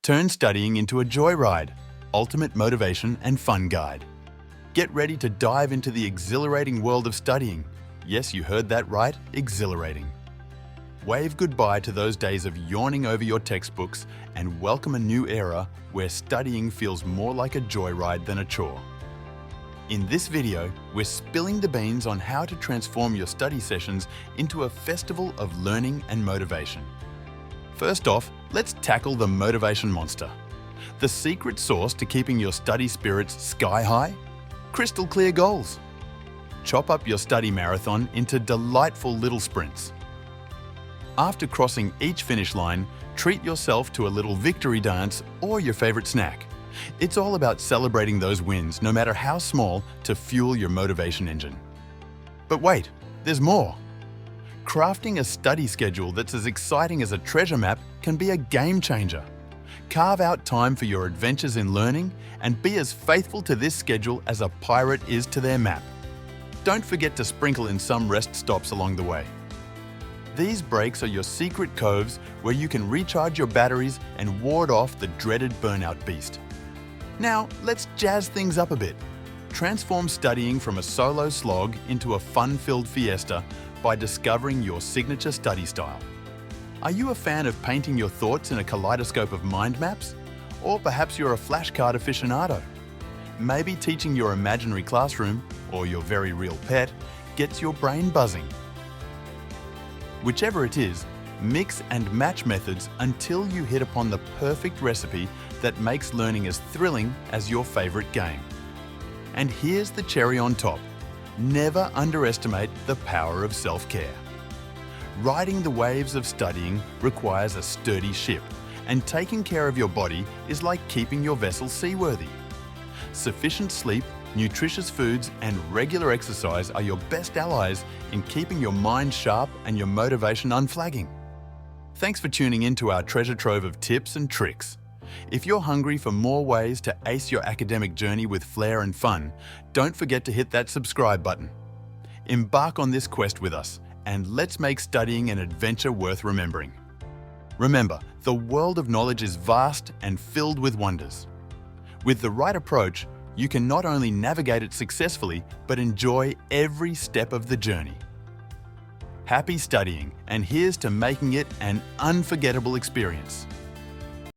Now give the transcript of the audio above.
Turn studying into a joyride, ultimate motivation and fun guide. Get ready to dive into the exhilarating world of studying. Yes, you heard that right, exhilarating. Wave goodbye to those days of yawning over your textbooks and welcome a new era where studying feels more like a joyride than a chore. In this video, we're spilling the beans on how to transform your study sessions into a festival of learning and motivation. First off, let's tackle the motivation monster. The secret sauce to keeping your study spirits sky high? Crystal clear goals. Chop up your study marathon into delightful little sprints. After crossing each finish line, treat yourself to a little victory dance or your favorite snack. It's all about celebrating those wins, no matter how small, to fuel your motivation engine. But wait, there's more. Crafting a study schedule that's as exciting as a treasure map can be a game changer. Carve out time for your adventures in learning and be as faithful to this schedule as a pirate is to their map. Don't forget to sprinkle in some rest stops along the way. These breaks are your secret coves where you can recharge your batteries and ward off the dreaded burnout beast. Now, let's jazz things up a bit. Transform studying from a solo slog into a fun-filled fiesta by discovering your signature study style. Are you a fan of painting your thoughts in a kaleidoscope of mind maps? Or perhaps you're a flashcard aficionado? Maybe teaching your imaginary classroom, or your very real pet, gets your brain buzzing. Whichever it is, mix and match methods until you hit upon the perfect recipe that makes learning as thrilling as your favorite game. And here's the cherry on top. Never underestimate the power of self-care. Riding the waves of studying requires a sturdy ship, and taking care of your body is like keeping your vessel seaworthy. Sufficient sleep, nutritious foods, and regular exercise are your best allies in keeping your mind sharp and your motivation unflagging. Thanks for tuning in to our treasure trove of tips and tricks. If you're hungry for more ways to ace your academic journey with flair and fun, don't forget to hit that subscribe button. Embark on this quest with us, and let's make studying an adventure worth remembering. Remember, the world of knowledge is vast and filled with wonders. With the right approach, you can not only navigate it successfully, but enjoy every step of the journey. Happy studying, and here's to making it an unforgettable experience.